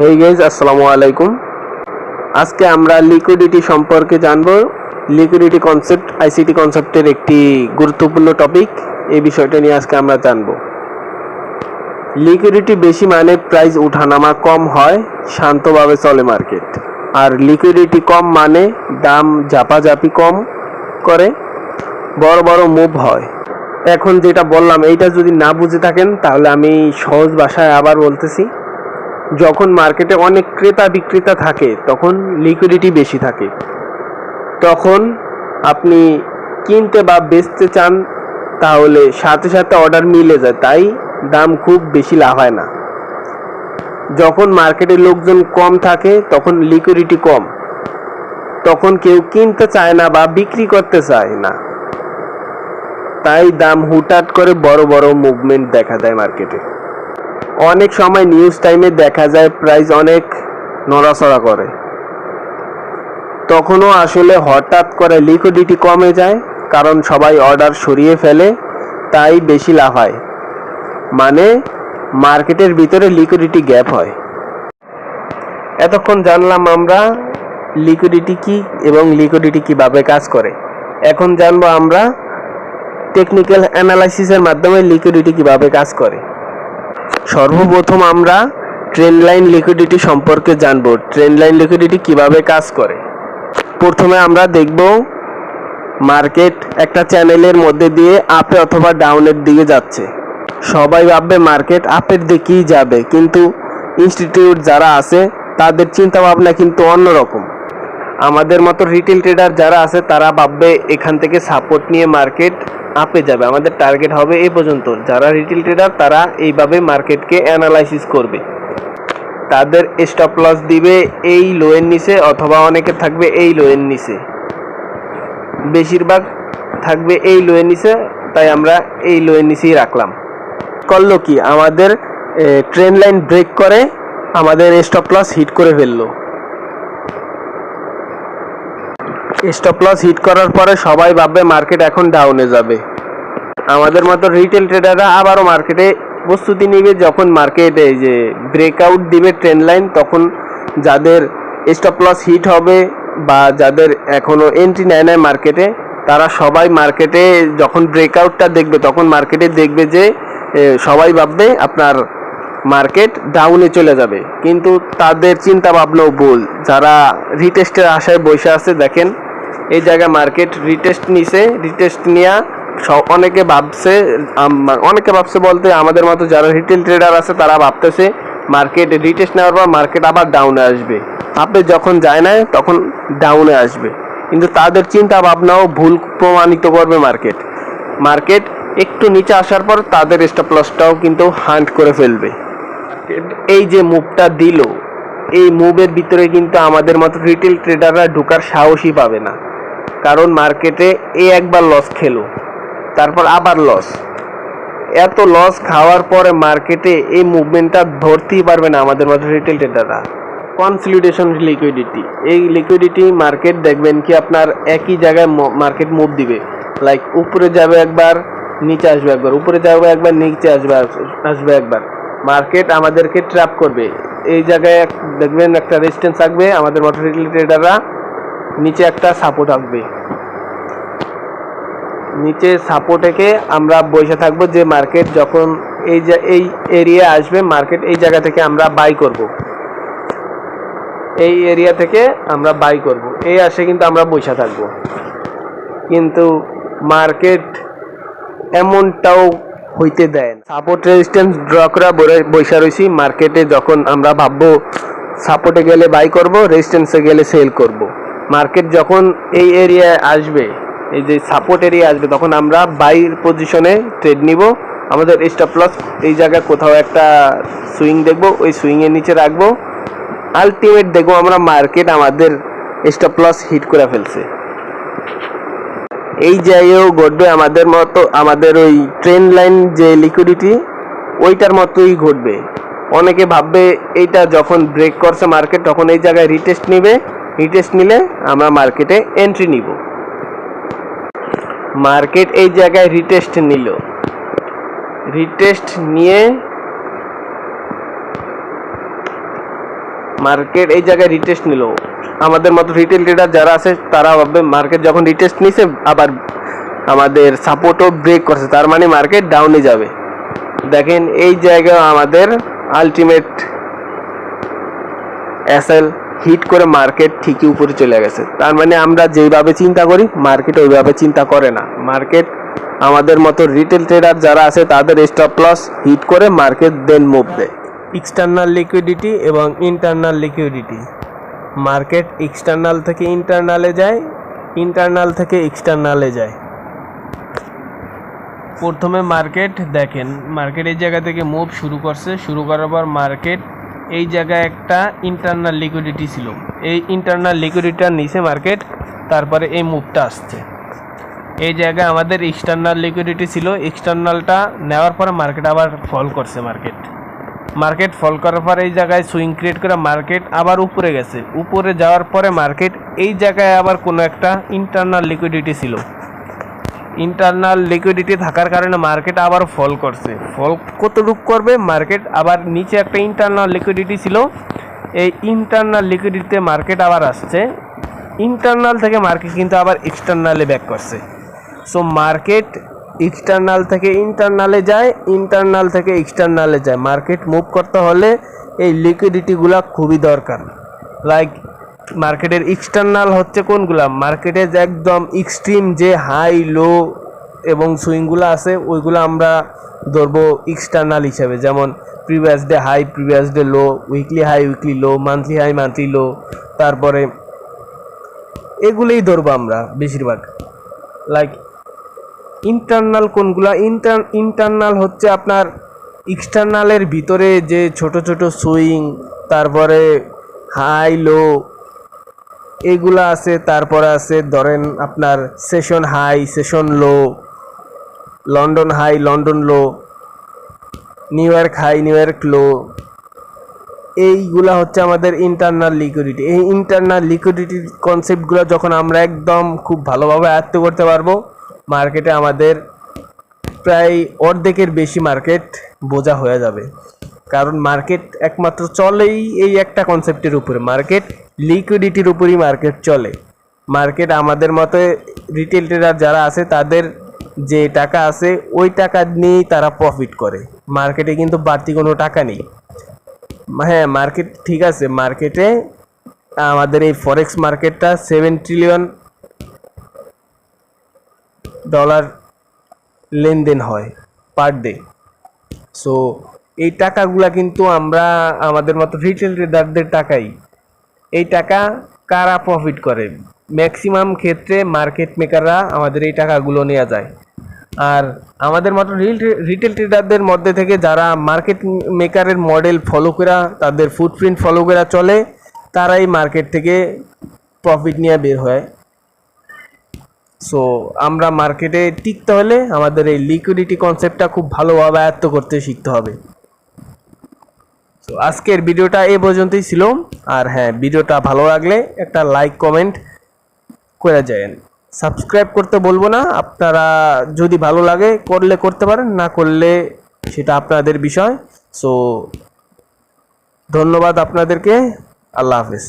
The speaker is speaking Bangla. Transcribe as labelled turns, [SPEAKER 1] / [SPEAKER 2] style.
[SPEAKER 1] হেই গাইজ, আসসালামু আলাইকুম। আজকে আমরা লিকুইডিটি সম্পর্কে জানবো। লিকুইডিটি কনসেপ্ট আইসিটি কনসেপ্টের একটি গুরুত্বপূর্ণ টপিক। এই বিষয়টা নিয়ে আজকে আমরা জানবো। লিকুইডিটি বেশি মানে প্রাইস উঠানামা কম হয়, শান্তভাবে চলে মার্কেট। আর লিকুইডিটি কম মানে দাম ঝাপাঝাপি কম করে, বড় বড় মুভ হয়। এখন যেটা বললাম এইটা যদি না বুঝে থাকেন তাহলে আমি সহজ ভাষায় আবার বলতেছি। যখন মার্কেটে অনেক ক্রেতা বিক্রেতা থাকে তখন লিকুইডিটি বেশি থাকে, তখন আপনি কিনতে বা বেচতে চান তাহলে সাথে সাথে অর্ডার মিলে যায়, তাই দাম খুব বেশি লাভ হয় না। যখন মার্কেটে লোকজন কম থাকে তখন লিকুইডিটি কম, তখন কেউ কিনতে চায় না বা বিক্রি করতে চায় না, তাই দাম হুটহাট করে বড় বড় মুভমেন্ট দেখা দেয় মার্কেটে। অনেক সময় নিউজ টাইমে দেখা যায় প্রাইস অনেক নড়াচড়া করে, তখনও আসলে হঠাৎ করে লিকুইডিটি কমে যায়, কারণ সবাই অর্ডার সরিয়ে ফেলে, তাই বেশি লাভ হয়। মানে মার্কেটের ভিতরে লিকুইডিটি গ্যাপ হয়। এতক্ষণ জানলাম আমরা লিকুইডিটি কি এবং লিকুইডিটি কিভাবে কাজ করে। এখন জানবো আমরা টেকনিক্যাল অ্যানালাইসিসের মাধ্যমে লিকুইডিটি কিভাবে কাজ করে। সর্বপ্রথম আমরা ট্রেন্ড লাইন লিকুইডিটি সম্পর্কে জানব। ট্রেন্ড লাইন লিকুইডিটি কিভাবে কাজ করে। প্রথমে আমরা দেখব মার্কেট একটা চ্যানেলের মধ্যে দিয়ে আপে অথবা ডাউনের দিকে যাচ্ছে। সবাই ভাববে মার্কেট আপের দিকেই যাবে, কিন্তু ইনস্টিটিউট যারা আছে তাদের চিন্তা ভাবনা কিন্তু অন্যরকম। আমাদের মতো রিটেল ট্রেডার যারা আছে তারা ভাববে এখান থেকে সাপোর্ট নিয়ে মার্কেট আপে যাবে, আমাদের টার্গেট হবে এই পর্যন্ত। যারা রিটেল ট্রেডার তারা এইভাবে মার্কেটকে অ্যানালাইসিস করবে। তাদের স্টপ লস দিবে এই লোয়ের নিচে, অথবা অনেকে থাকবে এই লোয়ের নিচে, বেশিরভাগ থাকবে এই লোয়ের নিচে, তাই আমরা এই লোয়ের নিচেই রাখলাম। করলো কি, আমাদের ট্রেন্ড লাইন ব্রেক করে আমাদের স্টপ লস হিট করে ফেললো। স্টপ লস হিট করার পরে সবাই ভাববে মার্কেট এখন ডাউনে যাবে। আমাদের মতো রিটেল ট্রেডাররা আবারও মার্কেটে প্রস্তুতি নিবে। যখন মার্কেটে যে ব্রেকআউট দিবে ট্রেন্ড লাইন, তখন যাদের স্টপ লস হিট হবে বা যাদের এখনও এন্ট্রি নেয় নাই মার্কেটে, তারা সবাই মার্কেটে যখন ব্রেকআউটটা দেখবে তখন মার্কেটে দেখবে যে সবাই ভাববে আপনার মার্কেট ডাউনে চলে যাবে। কিন্তু তাদের চিন্তা ভাবনাও ভুল। যারা রিটেস্টের আশায় বসে আছে, দেখেন এই জায়গায় মার্কেট রিটেস্ট নিছে, রিটেস্ট নিয়ে অনেকে ভাবছে বলতে আমাদের মতো যারা রিটেল ট্রেডার আছে তারা ভাবতেছে মার্কেট রিটেস্ট নেওয়ার পর মার্কেট আবার ডাউনে আসবে, আপনি যখন যায় না তখন ডাউনে আসবে। কিন্তু তাদের চিন্তা ভাবনাও ভুল প্রমাণিত করবে মার্কেট একটু নিচে আসার পর তাদের স্টপ লসটাও কিন্তু হান্ট করে ফেলবে। এই যে মুভটা দিল, এই মুভের ভিতরে কিন্তু আমাদের মতো রিটেল ট্রেডাররা ঢোকার সাহসই পাবে না, কারণ মার্কেটে একবার লস খেলো, তারপর আবার লস। এত লস খাওয়ার পরে মার্কেটে এই মুভমেন্টটা ধরতেই পারবে না আমাদের মতো রিটেল ট্রেডাররা। কনসলিডেশন লিকুইডিটি, এই লিকুইডিটি মার্কেট দেখবেন কি আপনার একই জায়গায় মার্কেট মুভ দিবে, লাইক উপরে যাবে একবার, নিচে আসবে একবার, উপরে যাবে একবার, নিচে আসবে একবার। মার্কেট আমাদেরকে ট্র্যাপ করবে। এই জায়গায় দেখবেন একটা রেজিস্ট্যান্স থাকবে, আমাদের মতো রিটেল ট্রেডাররা নিচে একটা সাপোর্ট আসবে, নিচে সাপোর্টেকে আমরা বসে থাকবো যে মার্কেট যখন এই এরিয়া আসবে, মার্কেট এই জায়গা থেকে আমরা বাই করব, এই এরিয়া থেকে আমরা বাই করব, এই আসে কিন্তু আমরা বসে থাকবো। কিন্তু মার্কেট এমনটাও হইতে দেয় না। সাপোর্ট রেজিস্ট্যান্স ড্র করা বসে রয়েছি মার্কেটে, যখন আমরা ভাববো সাপোর্টে গেলে বাই করব, রেজিস্ট্যান্সে গেলে সেল করব। মার্কেট যখন এই এরিয়ায় আসবে, এই যে সাপোর্ট এরিয়া আসবে, তখন আমরা বাইর পজিশনে ট্রেড নিব। আমাদের স্টপ লস এই জায়গায় কোথাও একটা সুইং দেখব, ওই সুইংয়ের নিচে রাখবো। আলটিমেট দেখবো আমরা মার্কেট আমাদের স্টপ লস হিট করে ফেলছে। এই জায়গায়ও ঘটবে আমাদের ওই ট্রেন্ড লাইন যে লিকুইডিটি, ওইটার মতোই ঘটবে। অনেকে ভাববে এইটা যখন ব্রেক করছে মার্কেট, তখন এই জায়গায় রিটেস্ট নিলে আমরা মার্কেটে এন্ট্রি নিব। মার্কেট এই জায়গায় রিটেস্ট নিল, রিটেস্ট নিয়ে মার্কেট এই জায়গায় রিটেস্ট নিল, আমাদের মতো রিটেল ট্রেডার যারা আছে তারা ভাববে মার্কেট যখন রিটেস্ট নিছে আবার আমাদের সাপোর্টও ব্রেক করছে, তার মানে মার্কেট ডাউনে যাবে। দেখেন এই জায়গায় আমাদের আলটিমেট এসএল হিট করে মার্কেট ঠিকই উপরে চলে গেছে। তার মানে আমরা যেইভাবে চিন্তা করি মার্কেট ওইভাবে চিন্তা করে না। মার্কেট আমাদের মতো রিটেল ট্রেডার যারা আছে তাদের স্টপ লস হিট করে মার্কেট দেন মুভ দেয়। এক্সটার্নাল লিকুইডিটি এবং ইন্টারনাল লিকুইডিটি, মার্কেট এক্সটার্নাল থেকে ইন্টারনালে যায়, ইন্টারনাল থেকে এক্সটার্নালে যায়। প্রথমে মার্কেট দেখেন, মার্কেট এই জায়গা থেকে মুভ শুরু করছে, শুরু করার পর মার্কেট এই জায়গায় একটা ইন্টারনাল লিকুইডিটি ছিল, এই ইন্টারনাল লিকুইডিটিটার নিচে মার্কেট তারপরে এই মুভটা আসছে। এই জায়গায় আমাদের এক্সটার্নাল লিকুইডিটি ছিল, এক্সটার্নালটা নেওয়ার পরে মার্কেট আবার ফল করছে। মার্কেট ফল করার পর এই জায়গায় সুইং ক্রিয়েট করে মার্কেট আবার উপরে গেছে, উপরে যাওয়ার পরে মার্কেট এই জায়গায় আবার কোনো একটা ইন্টারনাল লিকুইডিটি ছিল, ইন্টারনাল লিকুইডিটি থাকার কারণে মার্কেট আবার ফল করছে। ফল কতটুকু করবে, মার্কেট আবার নিচে একটা ইন্টারনাল লিকুইডিটি ছিল, এই ইন্টারনাল লিকুইডিটিতে মার্কেট আবার আসছে, ইন্টারনাল থেকে মার্কেট কিন্তু আবার এক্সটার্নালে ব্যাক করছে। সো মার্কেট এক্সটার্নাল থেকে ইন্টারনালে যায়, ইন্টারনাল থেকে এক্সটার্নালে যায়। মার্কেট মুভ করতে হলে এই লিকুইডিটিগুলো খুবই দরকার। লাইক মার্কেটের এক্সটার্নাল হচ্ছে কোনগুলা, মার্কেটের একদম এক্সট্রিম যে হাই লো এবং সুইংগুলো আছে ওইগুলো আমরা ধরবো এক্সটার্নাল হিসাবে, যেমন previous day high previous day low, weekly high weekly low, monthly high monthly low, তারপরে এগুলোই ধরবো আমরা বেশিরভাগ। লাইক ইন্টারনাল কোনগুলা, ইন্টারনাল হচ্ছে আপনার এক্সটার্নালের ভিতরে যে ছোট ছোট সুইং, তারপরে হাই লো এগুলা আছে, তারপরে আছে ধরেন আপনার session high session low, London high London low, New York high New York low, এইগুলা হচ্ছে আমাদের ইন্টারনাল লিকুইডিটি। এই ইন্টারনাল লিকুইডিটির কনসেপ্টগুলো যখন আমরা একদম খুব ভালোভাবে আয়ত্ত করতে পারবো, মার্কেটে আমাদের প্রায় অর্ধেকের বেশি মার্কেট বোঝা হয়ে যাবে। কারণ মার্কেট একমাত্র চলেই এই একটা কনসেপ্টের উপরে, মার্কেট লিকুইডিটির উপরই মার্কেট চলে। মার্কেট আমাদের মতো রিটেল ট্রেডার যারা আছে তাদের যে টাকা আছে ওই টাকা নিয়েই তারা প্রফিট করে, মার্কেটে কিন্তু বাড়তি কোনো টাকা নেই। হ্যাঁ মার্কেট ঠিক আছে, মার্কেটে আমাদের এই ফরেক্স মার্কেটটা $7 ট্রিলিয়ন লেনদেন হয় পার ডে। সো এই টাকাগুলা কিন্তু আমরা আমাদের মতো রিটেল ট্রেডারদের টাকাই। এই টাকা কারা প্রফিট করে, ম্যাক্সিমাম ক্ষেত্রে মার্কেট মেকাররা আমাদের এই টাকাগুলো নেওয়া যায়। আর আমাদের মতো রিটেল ট্রেডারদের মধ্যে থেকে যারা মার্কেট মেকারের মডেল ফলো করা, তাদের ফুটপ্রিন্ট ফলো করা চলে, তারাই মার্কেট থেকে প্রফিট নিয়ে বের হয়। সো আমরা মার্কেটে টিকতে হলে আমাদের এই লিকুইডিটি কনসেপ্টটা খুব ভালোভাবে আয়ত্ত করতে শিখতে হবে। তো আজকের ভিডিওটা এই পর্যন্তই ছিল। আর হ্যাঁ, ভিডিওটা ভালো লাগলে একটা লাইক কমেন্ট করে যাবেন, সাবস্ক্রাইব করতে বলবো না, আপনারা যদি ভালো লাগে করলে করতে পারেন, না করলে সেটা আপনাদের বিষয়। সো ধন্যবাদ আপনাদেরকে, আল্লাহ হাফেজ।